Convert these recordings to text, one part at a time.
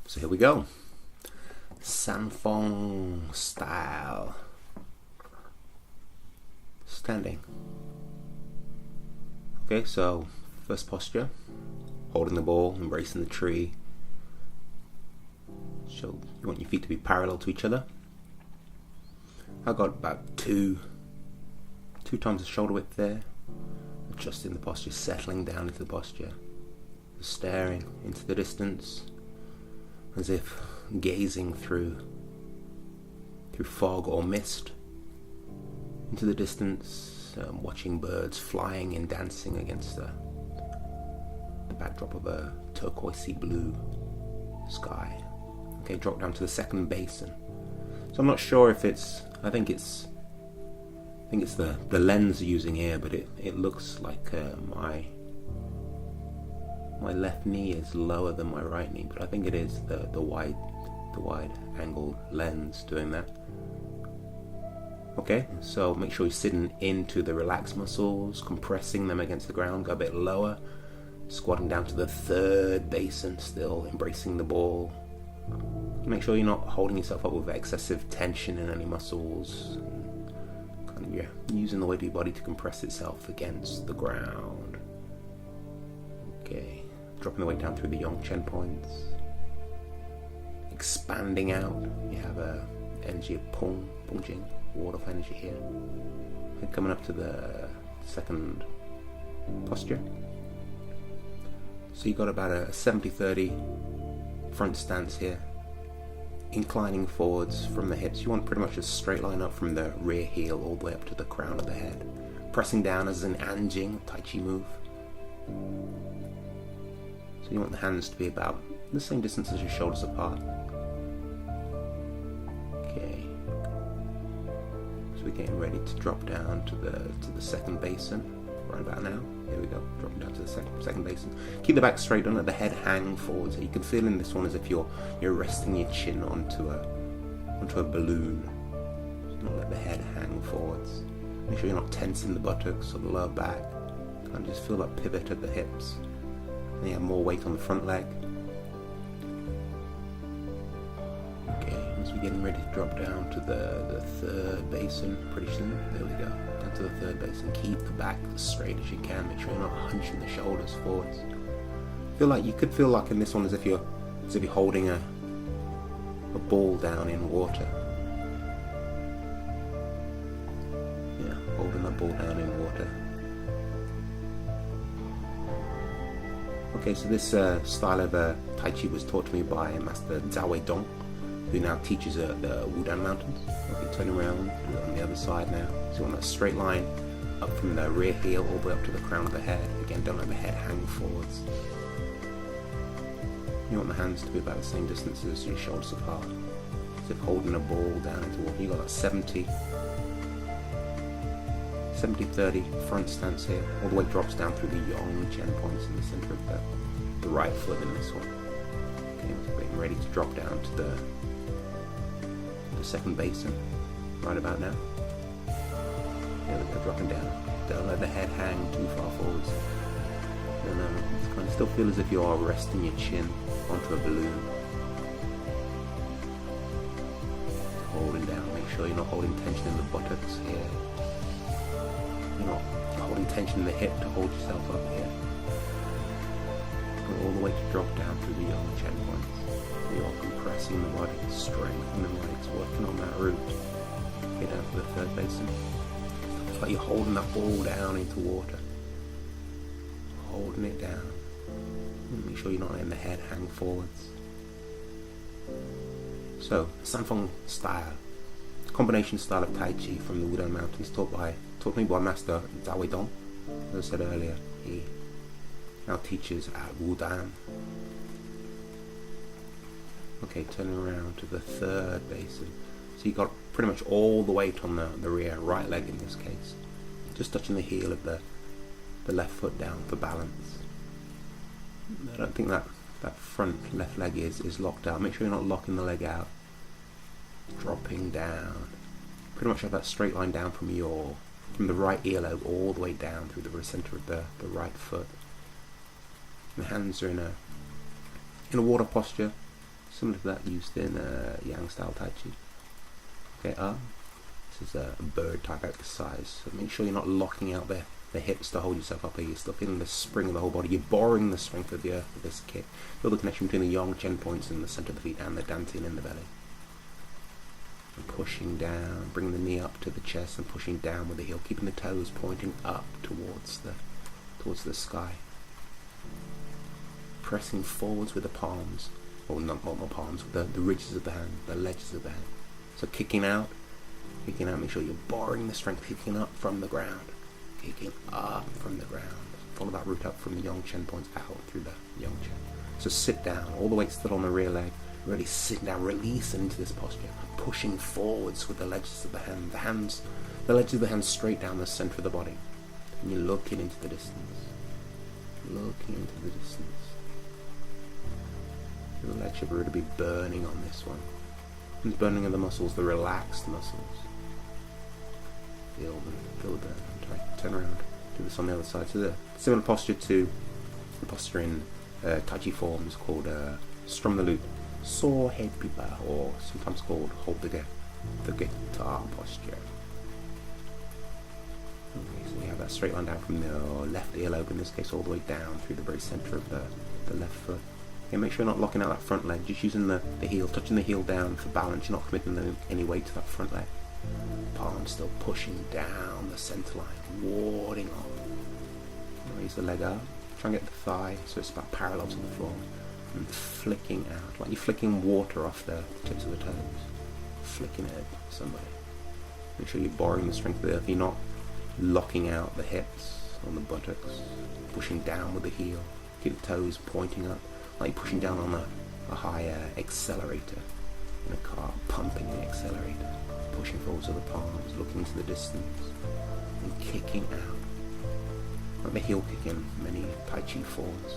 So here we go. Sanfeng style. Standing. Okay, so first posture, holding the ball, embracing the tree. So you want your feet to be parallel to each other. I got about two times the shoulder width there. Adjusting the posture, settling down into the posture, staring into the distance, as if gazing through fog or mist into the distance, watching birds flying and dancing against the backdrop of a turquoisey blue sky. Okay, drop down to the second basin. So I'm not sure if it's, I think it's the lens using here, but it looks like my left knee is lower than my right knee, but I think it is the wide angle lens doing that. Okay, so make sure you're sitting into the relaxed muscles, compressing them against the ground. Go a bit lower, squatting down to the third basin, still embracing the ball. Make sure you're not holding yourself up with excessive tension in any muscles. Kind of, yeah, using the weight of your body to compress itself against the ground. Okay, dropping the weight down through the Yongchen points. Expanding out, you have a energy of Pungjing, ward of energy here. And coming up to the second posture. So you got about a 70-30 front stance here. Inclining forwards from the hips. You want pretty much a straight line up from the rear heel all the way up to the crown of the head. Pressing down as an Anjing Tai Chi move. So you want the hands to be about the same distance as your shoulders apart. Okay. So we're getting ready to drop down to the second basin. Right about now. Here we go. Dropping down to the second basin. Keep the back straight. Don't let the head hang forward. So you can feel in this one as if you're resting your chin onto a balloon. So don't let the head hang forwards. Make sure you're not tensing the buttocks or the lower back. And just feel that pivot at the hips. And you have more weight on the front leg. Okay, as we're getting ready to drop down to the third basin pretty soon. There we go. Down to the third basin. Keep the back as straight as you can. Make sure you're not hunching the shoulders forwards. You could feel like in this one as if you're holding a ball down in water. Yeah, holding a ball down in water. Okay, so this style of Tai Chi was taught to me by Master Zhao, who now teaches at the Wudan Mountains. Okay, turn around, do it on the other side now. So you want that straight line up from the rear heel all the way up to the crown of the head. Again, don't let the head hang forwards. You want the hands to be about the same distance as your shoulders apart. As if holding a ball down into water. You got that 70-30 front stance here. All the weight drops down through the Yongchen points in the center of the right foot in this one. Okay, we're getting ready to drop down to the second basin, right about now. There we go, dropping down. Don't let the head hang too far forwards. It's kind of still feel as if you are resting your chin onto a balloon. Holding down, make sure you're not holding tension in the buttocks here. You're not holding tension in the hip to hold yourself up here. All the way to drop down through the Yongchen points. You're compressing the body, strengthening the legs, working on that root. Get down to the third basin. It's like you're holding that ball down into water. Holding it down. Make sure you're not letting the head hang forwards. So, Sanfeng style. Combination style of Tai Chi from the Wudan Mountains taught me by Master Zhao. As I said earlier, he now teaches at Wudan. Okay, turning around to the third basin. So you got pretty much all the weight on the rear right leg in this case. Just touching the heel of the left foot down for balance. I don't think that front left leg is locked out. Make sure you're not locking the leg out. Dropping down. Pretty much have that straight line down from the right earlobe all the way down through the center of the right foot. The hands are in a water posture, similar to that used in Yang style Tai Chi. Okay, this is a bird type exercise, so make sure you're not locking out the hips to hold yourself up here. You're still feeling the spring of the whole body. You're borrowing the strength of the earth with this kick. Feel the connection between the Yang Chen points in the center of the feet and the dantian in the belly. And pushing down, bringing the knee up to the chest and pushing down with the heel, keeping the toes pointing up towards the sky. Pressing forwards with the palms, or not palms, with the ridges of the hand, the ledges of the hand. So kicking out, make sure you're borrowing the strength, kicking up from the ground. Kicking up from the ground. Follow that route up from the Yang Chen points out through the Yang Chen. So sit down, all the weight still on the rear leg. Really sitting down, releasing into this posture. Pushing forwards with the ledges of the hand. The ledges of the hands straight down the center of the body. And you're looking into the distance. Looking into the distance. Feel the leg should really be burning on this one. And the burning of the muscles, the relaxed muscles. Feel the burn. Turn around, do this on the other side. So the similar posture to the posture in Tai Chi forms called strum the lute, saw head pipa, or sometimes called hold the guitar posture. Okay, so we have that straight line down from the left earlobe, in this case all the way down through the very center of the left foot. Okay, make sure you're not locking out that front leg, just using the heel, touching the heel down for balance. You're not committing any weight to that front leg. Palms still pushing down the center line, warding off. Raise the leg up, try and get the thigh so it's about parallel to the floor, and flicking out, like you're flicking water off the tips of the toes. Flicking it at somebody. Make sure you're borrowing the strength of the earth. You're not locking out the hips on the buttocks, pushing down with the heel. Keep the toes pointing up, like you're pushing down on a higher accelerator in a car, pumping the accelerator. Pushing forwards with the palms, looking into the distance, and kicking out. Like the heel kick in many Tai Chi forms.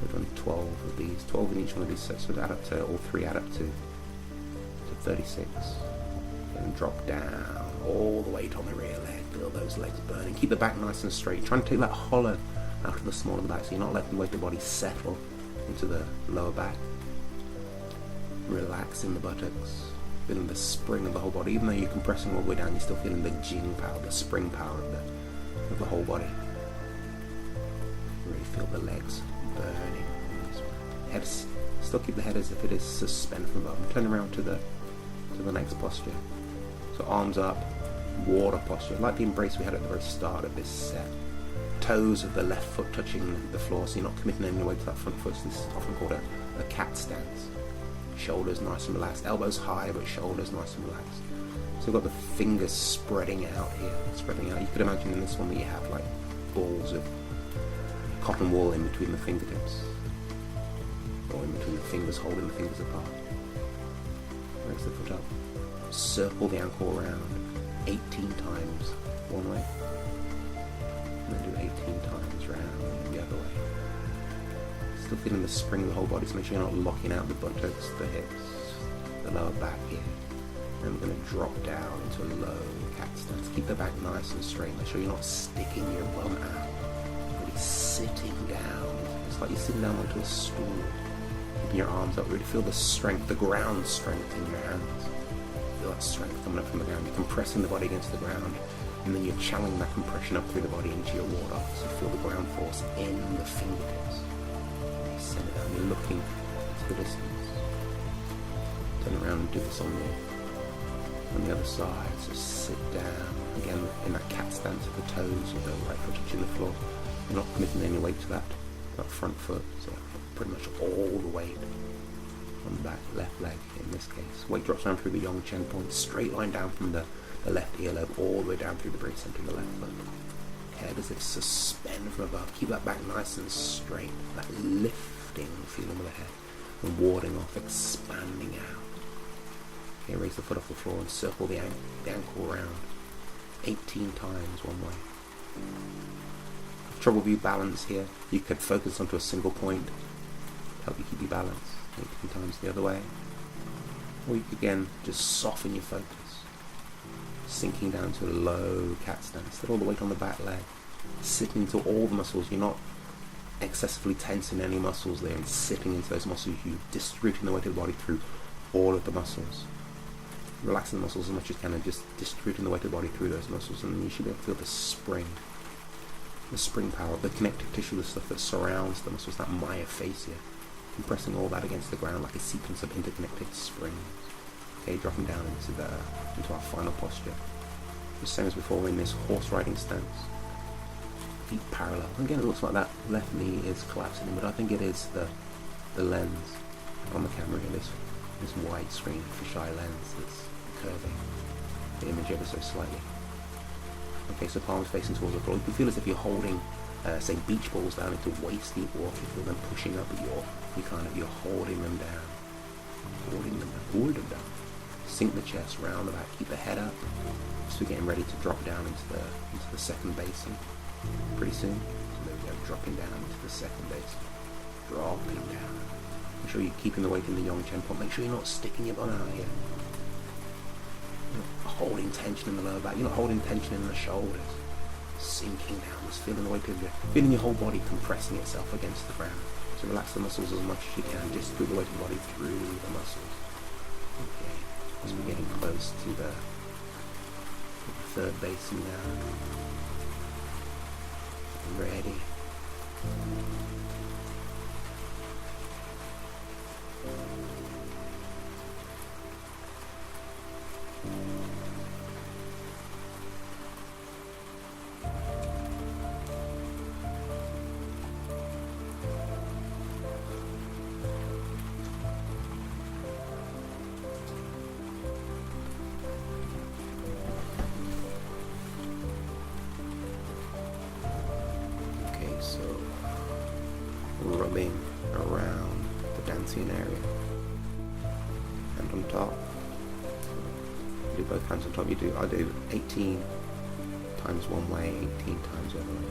We've done 12 of these, 12 in each one of these sets, so add up to, all three add up to 36. And drop down, all the weight on the rear leg, feel those legs burning. Keep the back nice and straight. Try and take that hollow out of the small of the back, so you're not letting the weight of the body settle into the lower back. Relaxing the buttocks. Feeling the spring of the whole body. Even though you're compressing all the way down, you're still feeling the jing power, the spring power of the whole body. Really feel the legs burning. Head, still keep the head as if it is suspended from above. Turn around to the next posture. So arms up, water posture, like the embrace we had at the very start of this set. Toes of the left foot touching the floor, so you're not committing any weight to that front foot. So this is often called a cat stance. Shoulders nice and relaxed, elbows high but shoulders nice and relaxed. So we've got the fingers spreading out here, spreading out. You could imagine in this one that you have like balls of cotton wool in between the fingertips, or in between the fingers, holding the fingers apart. Raise the foot up, circle the ankle around 18 times one way, and then do 18 times round the other way. Still feeling the spring of the whole body, so make sure you're not locking out the buttocks, the hips, the lower back here. And we're going to drop down into a low cat stance. Keep the back nice and straight. Make sure you're not sticking your bum out. Really sitting down. It's like you're sitting down onto a stool. Keeping your arms up. Really feel the strength, the ground strength in your hands. Feel that strength coming up from the ground. You're compressing the body against the ground. And then you're channeling that compression up through the body into your water. So feel the ground force in the fingertips. Send it down, you're looking to the distance. Turn around and do this on the other side. So sit down again in that cat stance of the toes with the right foot touching the floor. You're not committing any weight to that front foot, so pretty much all the weight on the back left leg in this case. Weight drops down through the Yang Chen point, straight line down from the left earlobe all the way down through the very center of the left foot. Head as if suspend from above. Keep that back nice and straight. That lifting feeling of the head. And warding off, expanding out. Okay, raise the foot off the floor and circle the ankle around 18 times one way. If trouble with your balance here, you could focus onto a single point to help you keep your balance 18 times the other way. Or you could again just soften your focus. Sinking down to a low cat stance. Let all the weight on the back leg. Sitting into all the muscles. You're not excessively tensing any muscles there and sipping into those muscles. You're distributing the weight of the body through all of the muscles. Relaxing the muscles as much as you can and just distributing the weight of the body through those muscles, and you should be able to feel the spring power, the connective tissue, the stuff that surrounds the muscles, that myofascia, compressing all that against the ground like a sequence of interconnected springs. Okay, dropping down into our final posture. The same as before, we're in this horse riding stance. Feet parallel. Again, it looks like that left knee is collapsing in, but I think it is the lens on the camera here, this widescreen fisheye lens that's curving the image ever so slightly. Okay, so palms facing towards the floor. You can feel as if you're holding, say, beach balls down into waist deep water. You feel them pushing up, but you're holding them down. Hold them down. Sink the chest, round the back, keep the head up. So we're getting ready to drop down into the second basin pretty soon. So there we go, dropping down into the second basin. Dropping down. Make sure you're keeping the weight in the Yongchen pump. Make sure you're not sticking your bum out here. You're not holding tension in the lower back. You're not holding tension in the shoulders. Sinking down, just feeling the weight of feeling your whole body compressing itself against the ground. So relax the muscles as much as you can. Just put the weight of the body through the muscles. Okay. So we're getting close to the third basin now. Ready. So, rubbing around the dancing area. Hand on top. You do both hands on top. I do 18 times one way, 18 times the other way.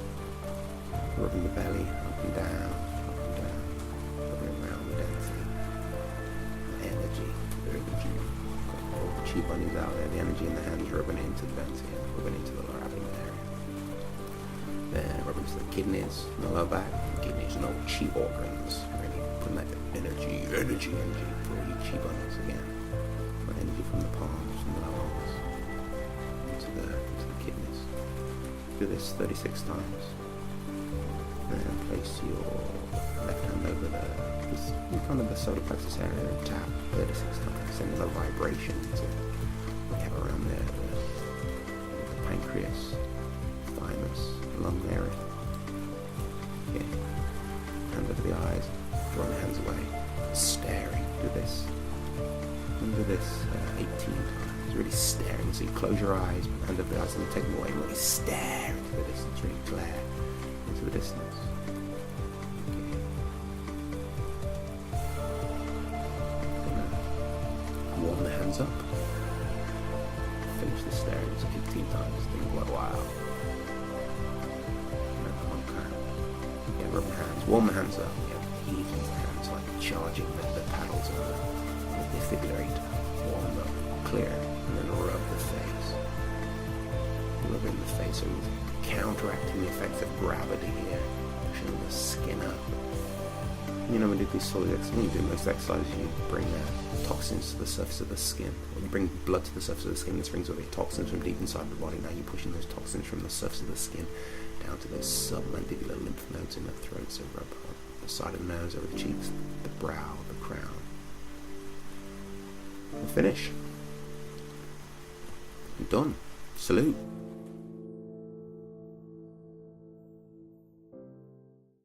Rubbing the belly up and down, rubbing around the dancing. Energy, very good. Got all the chi bunnies out there. The energy in the hands rubbing into the dancing, rubbing into the wrapping area. Then rubbing to the kidneys and the lower back. Kidneys and all chi organs. Really putting that energy for all your chi bunnies again. Put energy from the palms and the arms into the kidneys. Do this 36 times. Then place your left hand over the solar plexus area and tap 36 times. Sending the vibration to we have around there, the pancreas, thymus, lung area. Okay. Hand over the eyes, drawing the hands away, staring. Do this. And do this 18 times. Really staring. So you close your eyes, hand over the eyes, and take them away. And really stare into the distance. Really glare into the distance. Okay. Warm the hands up. Finish the staring. It's 18 times. Think, wow. Rub the hands, warm the hands up, heave the hands like charging the paddles on the defibrillator. Warm them, clear, and then rub the face. Rubbing the face, so counteracting the effects of gravity here, pushing the skin up. You know, when you do these solid exercises, when you do most exercises, you bring toxins to the surface of the skin. Or you bring blood to the surface of the skin. This brings all the toxins from deep inside the body. Now you're pushing those toxins from the surface of the skin down to those submandibular lymph nodes in the throat. So rub on the side of the nose, over the cheeks, the brow, the crown. And finish. You're done. Salute.